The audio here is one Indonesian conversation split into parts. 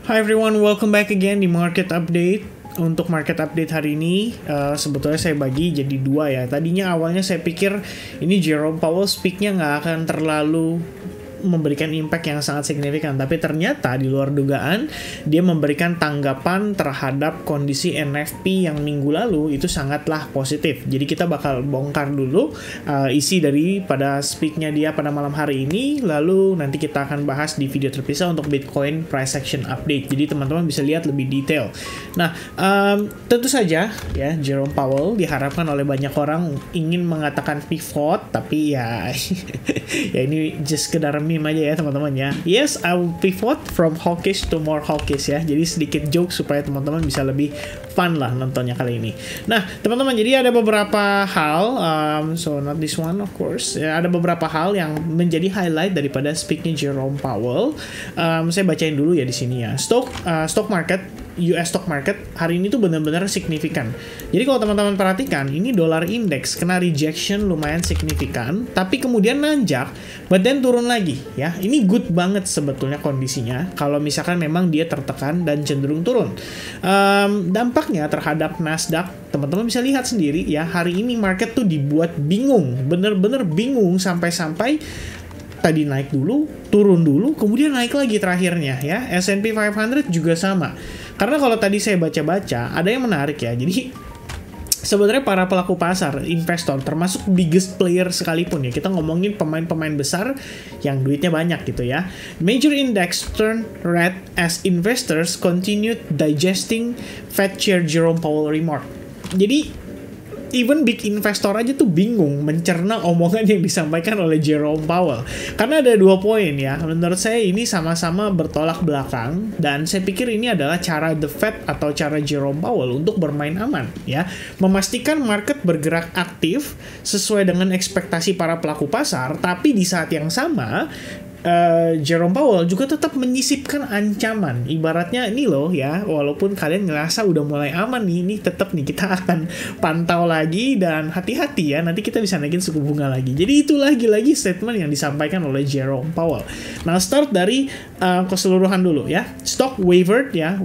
Hi everyone, welcome back again di Market Update. Untuk Market Update hari ini, sebetulnya saya bagi jadi dua ya. Tadinya awalnya saya pikir ini Jerome Powell speak-nya nggak akan terlalu memberikan impact yang sangat signifikan, tapi ternyata di luar dugaan dia memberikan tanggapan terhadap kondisi NFP yang minggu lalu itu sangatlah positif. Jadi kita bakal bongkar dulu isi daripada speak-nya dia pada malam hari ini, lalu nanti kita akan bahas di video terpisah untuk Bitcoin price action update. Jadi teman-teman bisa lihat lebih detail. Nah, tentu saja ya Jerome Powell diharapkan oleh banyak orang ingin mengatakan pivot, tapi ya ya ini just sekedar meme aja ya teman-teman ya. Yes, I will pivot from hawkish to more hawkish ya. Jadi sedikit joke supaya teman-teman bisa lebih fun lah nontonnya kali ini. Nah teman-teman, jadi ada beberapa hal, so not this one of course ya, ada beberapa hal yang menjadi highlight daripada speaknya Jerome Powell. Saya bacain dulu ya di sini ya. Stock market, US stock market hari ini tuh benar-benar signifikan. Jadi kalau teman-teman perhatikan, ini dolar index kena rejection lumayan signifikan, tapi kemudian nanjak, but then turun lagi ya. Ini good banget sebetulnya kondisinya kalau misalkan memang dia tertekan dan cenderung turun. Dampaknya terhadap Nasdaq, teman-teman bisa lihat sendiri ya, hari ini market tuh dibuat bingung, bener-bener bingung sampai-sampai tadi naik dulu, turun dulu, kemudian naik lagi terakhirnya ya. S&P 500 juga sama. Karena kalau tadi saya baca-baca, ada yang menarik ya. Jadi sebenarnya para pelaku pasar, investor, termasuk biggest player sekalipun ya, kita ngomongin pemain-pemain besar yang duitnya banyak gitu ya. Major index turn red as investors continued digesting Fed Chair Jerome Powell remark. Jadi even big investor aja tuh bingung mencerna omongan yang disampaikan oleh Jerome Powell. Karena ada dua poin ya. Menurut saya ini sama-sama bertolak belakang, dan saya pikir ini adalah cara The Fed atau cara Jerome Powell untuk bermain aman ya. Memastikan market bergerak aktif sesuai dengan ekspektasi para pelaku pasar, tapi di saat yang sama Jerome Powell juga tetap menyisipkan ancaman. Ibaratnya ini loh ya, walaupun kalian ngerasa udah mulai aman nih, ini tetap nih kita akan pantau lagi dan hati-hati ya, nanti kita bisa naikin suku bunga lagi. Jadi itu lagi-lagi statement yang disampaikan oleh Jerome Powell. Nah, start dari keseluruhan dulu ya. Stock wavered ya,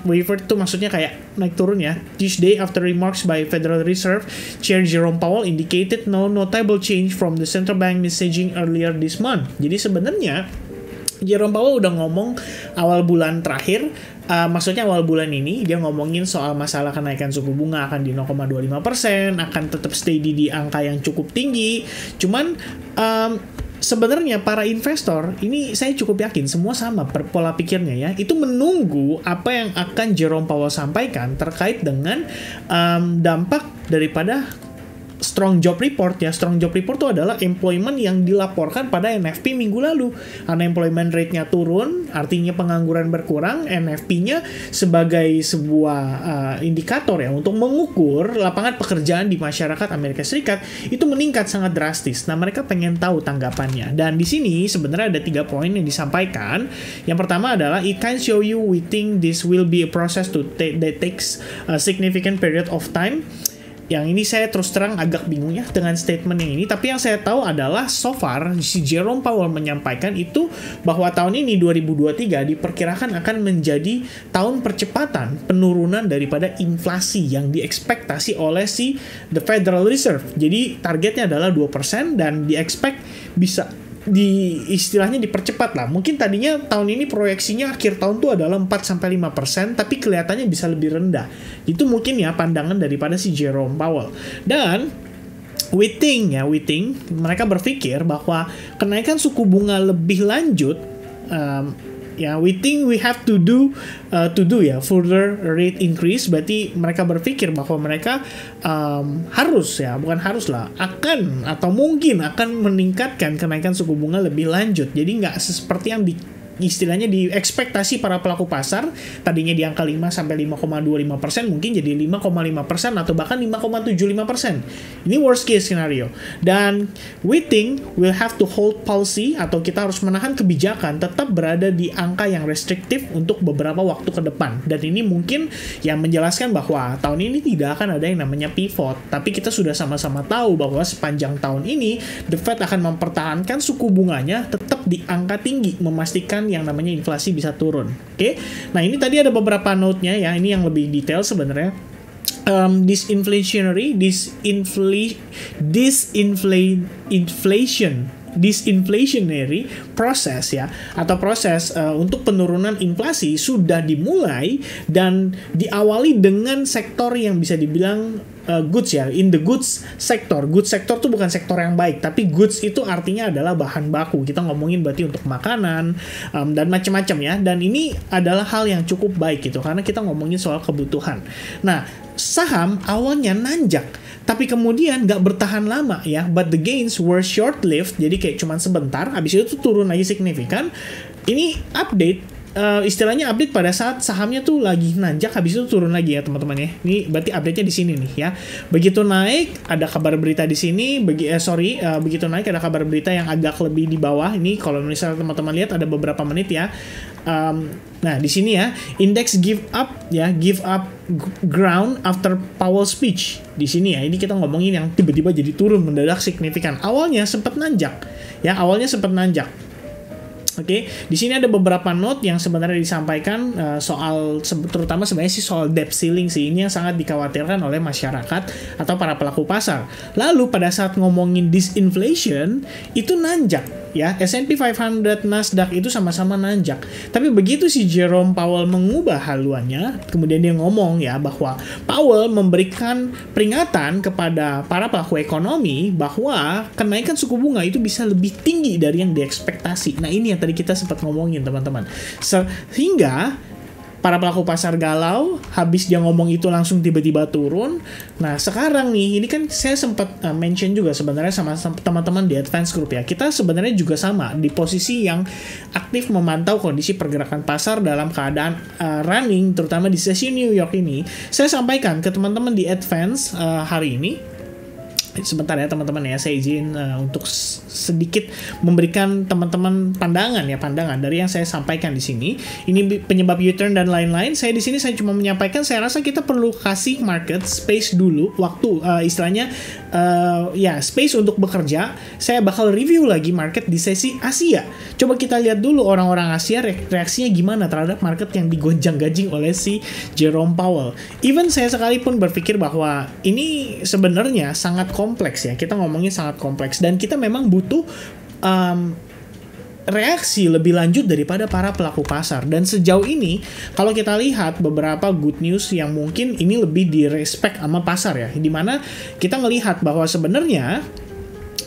wavered itu maksudnya kayak naik turun ya. Tuesday after remarks by Federal Reserve Chair Jerome Powell indicated no notable change from the central bank messaging earlier this month. Jadi sebenarnya Jerome Powell udah ngomong awal bulan terakhir, maksudnya awal bulan ini dia ngomongin soal masalah kenaikan suku bunga akan di 0,25%, akan tetap steady di angka yang cukup tinggi. Cuman sebenarnya para investor ini saya cukup yakin semua sama pola pikirnya ya, itu menunggu apa yang akan Jerome Powell sampaikan terkait dengan dampak daripada strong job report ya. Strong job report itu adalah employment yang dilaporkan pada NFP minggu lalu. Unemployment rate-nya turun, artinya pengangguran berkurang. NFP-nya sebagai sebuah indikator ya untuk mengukur lapangan pekerjaan di masyarakat Amerika Serikat itu meningkat sangat drastis. Nah, mereka pengen tahu tanggapannya. Dan di sini sebenarnya ada 3 poin yang disampaikan. Yang pertama adalah it can show you we think this will be a process that takes a significant period of time. Yang ini saya terus terang agak bingung ya dengan statement yang ini. Tapi yang saya tahu adalah so far si Jerome Powell menyampaikan itu bahwa tahun ini 2023 diperkirakan akan menjadi tahun percepatan penurunan daripada inflasi yang diekspektasi oleh si The Federal Reserve. Jadi targetnya adalah 2% dan diekspek bisa istilahnya dipercepat lah. Mungkin tadinya tahun ini proyeksinya akhir tahun tuh adalah 4-5%, tapi kelihatannya bisa lebih rendah. Itu mungkin ya pandangan daripada si Jerome Powell. Dan we think mereka berpikir bahwa kenaikan suku bunga lebih lanjut we think we have to do further rate increase. Berarti mereka berpikir bahwa mereka akan atau mungkin akan meningkatkan kenaikan suku bunga lebih lanjut. Jadi nggak seperti yang istilahnya di ekspektasi para pelaku pasar tadinya di angka 5-5,25%, mungkin jadi 5,5% atau bahkan 5,75%. Ini worst case scenario. Dan we think we'll have to hold policy, atau kita harus menahan kebijakan tetap berada di angka yang restriktif untuk beberapa waktu ke depan. Dan ini mungkin yang menjelaskan bahwa tahun ini tidak akan ada yang namanya pivot, tapi kita sudah sama-sama tahu bahwa sepanjang tahun ini The Fed akan mempertahankan suku bunganya tetap di angka tinggi, memastikan yang namanya inflasi bisa turun. Oke. Nah, ini tadi ada beberapa note-nya ya. Ini yang lebih detail sebenarnya. Disinflationary process ya, atau proses untuk penurunan inflasi sudah dimulai dan diawali dengan sektor yang bisa dibilang goods ya, in the goods sector. Goods sector tuh bukan sektor yang baik, tapi goods itu artinya adalah bahan baku. Kita ngomongin berarti untuk makanan dan macam-macam ya. Dan ini adalah hal yang cukup baik gitu, karena kita ngomongin soal kebutuhan. Nah, saham awalnya nanjak, tapi kemudian nggak bertahan lama ya, but the gains were short-lived, jadi kayak cuman sebentar, habis itu tuh turun lagi signifikan. Ini update, istilahnya update pada saat sahamnya tuh lagi nanjak, habis itu turun lagi ya teman-teman ya. Ini berarti update-nya di sini nih ya. Begitu naik ada kabar berita di sini, begitu naik ada kabar berita yang agak lebih di bawah. Ini kalau misalnya teman-teman lihat ada beberapa menit ya. Nah di sini ya, index give up ground after Powell speech. Di sini ya, ini kita ngomongin yang tiba-tiba jadi turun mendadak signifikan. Awalnya sempat nanjak ya, Oke, di sini ada beberapa note yang sebenarnya disampaikan soal, terutama sebenarnya sih soal debt ceiling sih. Ini yang sangat dikhawatirkan oleh masyarakat atau para pelaku pasar. Lalu pada saat ngomongin disinflation itu nanjak ya, S&P 500, Nasdaq itu sama-sama nanjak. Tapi begitu si Jerome Powell mengubah haluannya, kemudian dia ngomong ya bahwa Powell memberikan peringatan kepada para pelaku ekonomi bahwa kenaikan suku bunga itu bisa lebih tinggi dari yang diekspektasi. Nah ini yang tadi kita sempat ngomongin teman-teman. Sehingga para pelaku pasar galau, habis dia ngomong itu langsung tiba-tiba turun. Nah sekarang nih, ini kan saya sempat mention juga sebenarnya sama teman-teman di Advance Group ya. Kita sebenarnya juga sama di posisi yang aktif memantau kondisi pergerakan pasar dalam keadaan running, terutama di sesi New York ini. Saya sampaikan ke teman-teman di Advance hari ini. Sebentar ya teman-teman ya, saya izin untuk sedikit memberikan teman-teman pandangan dari yang saya sampaikan di sini. Ini penyebab U-turn dan lain-lain. Saya di sini saya cuma menyampaikan, saya rasa kita perlu kasih market space dulu, waktu istilahnya space untuk bekerja. Saya bakal review lagi market di sesi Asia. Coba kita lihat dulu orang-orang Asia reaksinya gimana terhadap market yang digonjang-ganjing oleh si Jerome Powell. Even saya sekalipun berpikir bahwa ini sebenarnya sangat kompleks ya, kita ngomongin sangat kompleks dan kita memang butuh reaksi lebih lanjut daripada para pelaku pasar. Dan sejauh ini kalau kita lihat beberapa good news yang mungkin ini lebih direspek sama pasar ya, dimana kita melihat bahwa sebenarnya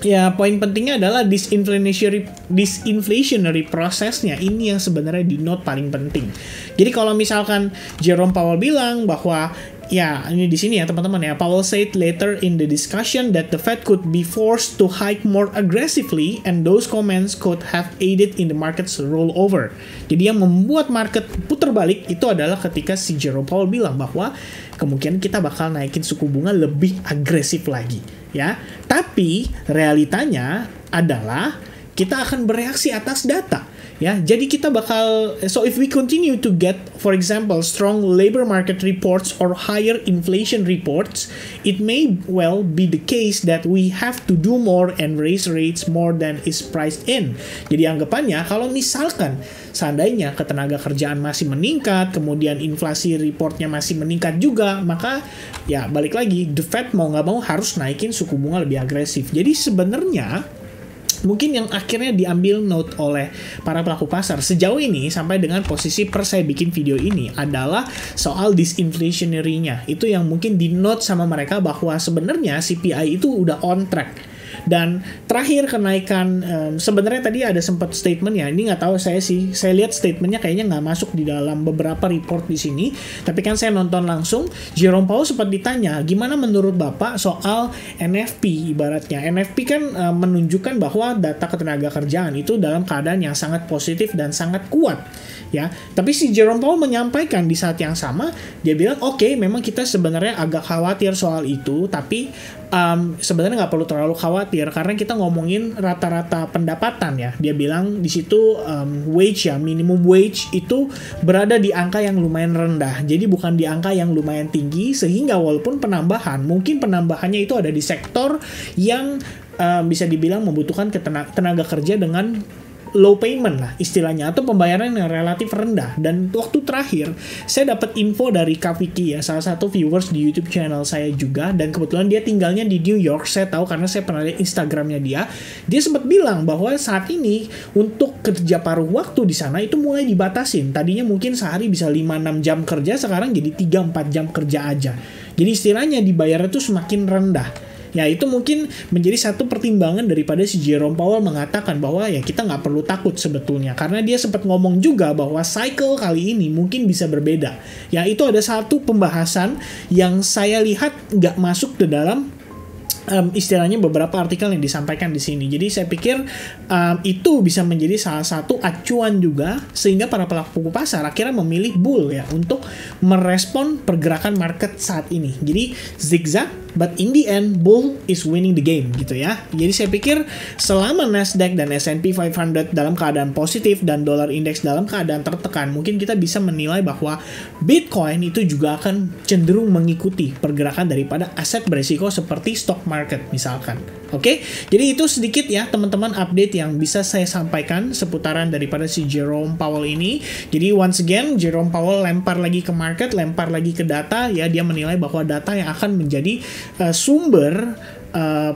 ya poin pentingnya adalah disinflationary prosesnya, ini yang sebenarnya di note paling penting. Jadi kalau misalkan Jerome Powell bilang bahwa ya, ini di sini ya teman-teman ya. Powell said later in the discussion that the Fed could be forced to hike more aggressively and those comments could have aided in the market's rollover. Jadi yang membuat market putar balik itu adalah ketika si Jerome Powell bilang bahwa kemungkinan kita bakal naikin suku bunga lebih agresif lagi ya. Tapi realitanya adalah kita akan bereaksi atas data. Ya, jadi kita bakal, so if we continue to get, for example, strong labor market reports or higher inflation reports, it may well be the case that we have to do more and raise rates more than is priced in. Jadi anggapannya, kalau misalkan seandainya ketenaga kerjaan masih meningkat, kemudian inflasi reportnya masih meningkat juga, maka ya balik lagi, the Fed mau nggak mau harus naikin suku bunga lebih agresif. Jadi sebenarnya mungkin yang akhirnya diambil note oleh para pelaku pasar sejauh ini sampai dengan posisi saya bikin video ini adalah soal disinflationary-nya. Itu yang mungkin di note sama mereka bahwa sebenarnya CPI itu udah on track. Dan terakhir kenaikan, sebenarnya tadi ada sempat statement ya, ini nggak tahu saya lihat statementnya kayaknya nggak masuk di dalam beberapa report di sini, tapi kan saya nonton langsung, Jerome Powell sempat ditanya, gimana menurut Bapak soal NFP ibaratnya. NFP kan menunjukkan bahwa data ketenaga kerjaan itu dalam keadaan yang sangat positif dan sangat kuat. Ya, tapi si Jerome Powell menyampaikan di saat yang sama, dia bilang oke, memang kita sebenarnya agak khawatir soal itu, tapi sebenarnya nggak perlu terlalu khawatir karena kita ngomongin rata-rata pendapatan ya. Dia bilang di situ wage ya, minimum wage itu berada di angka yang lumayan rendah, jadi bukan di angka yang lumayan tinggi, sehingga walaupun mungkin penambahannya itu ada di sektor yang bisa dibilang membutuhkan tenaga kerja dengan low payment lah istilahnya, atau pembayaran yang relatif rendah. Dan waktu terakhir saya dapat info dari Kak Vicky ya, salah satu viewers di YouTube channel saya juga, dan kebetulan dia tinggalnya di New York. Saya tahu karena saya pernah lihat Instagramnya dia. Dia sempat bilang bahwa saat ini untuk kerja paruh waktu di sana itu mulai dibatasin. Tadinya mungkin sehari bisa 5-6 jam kerja, sekarang jadi 3-4 jam kerja aja. Jadi istilahnya dibayarnya itu semakin rendah. Ya itu mungkin menjadi satu pertimbangan daripada si Jerome Powell mengatakan bahwa ya kita nggak perlu takut sebetulnya. Karena dia sempat ngomong juga bahwa cycle kali ini mungkin bisa berbeda. Ya itu ada satu pembahasan yang saya lihat nggak masuk ke dalam istilahnya beberapa artikel yang disampaikan di sini. Jadi saya pikir itu bisa menjadi salah satu acuan juga sehingga para pelaku pasar akhirnya memilih bull ya untuk merespon pergerakan market saat ini. Jadi zigzag, but in the end bull is winning the game gitu ya. Jadi saya pikir selama Nasdaq dan S&P 500 dalam keadaan positif dan dolar indeks dalam keadaan tertekan, mungkin kita bisa menilai bahwa Bitcoin itu juga akan cenderung mengikuti pergerakan daripada aset berisiko seperti stock market misalkan. Oke, jadi itu sedikit ya teman-teman update yang bisa saya sampaikan seputaran daripada si Jerome Powell ini. Jadi once again Jerome Powell lempar lagi ke market, lempar lagi ke data ya, dia menilai bahwa data yang akan menjadi sumber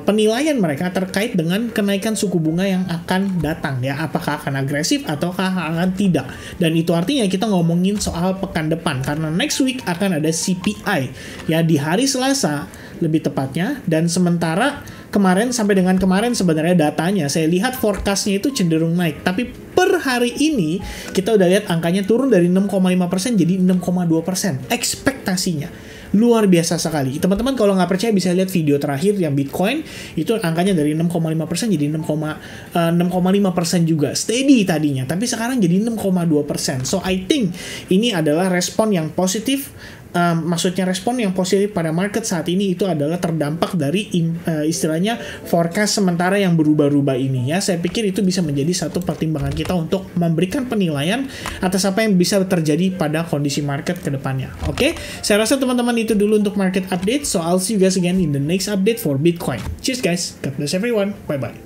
penilaian mereka terkait dengan kenaikan suku bunga yang akan datang ya, apakah akan agresif ataukah akan tidak. Dan itu artinya kita ngomongin soal pekan depan karena next week akan ada CPI ya di hari Selasa lebih tepatnya. Dan sementara kemarin sampai dengan kemarin sebenarnya datanya saya lihat forecastnya itu cenderung naik, tapi per hari ini kita udah lihat angkanya turun dari 6,5% jadi 6,2% ekspektasinya. Luar biasa sekali. Teman-teman kalau nggak percaya bisa lihat video terakhir yang Bitcoin, itu angkanya dari 6,5% jadi 6,5% juga. Steady tadinya, tapi sekarang jadi 6,2%. So I think ini adalah respon yang positif. Maksudnya respon yang positif pada market saat ini itu adalah terdampak dari istilahnya forecast sementara yang berubah-ubah ini ya. Saya pikir itu bisa menjadi satu pertimbangan kita untuk memberikan penilaian atas apa yang bisa terjadi pada kondisi market ke depannya. Oke, saya rasa teman-teman itu dulu untuk market update. So I'll see you guys again in the next update for Bitcoin. Cheers guys, God bless everyone, bye bye.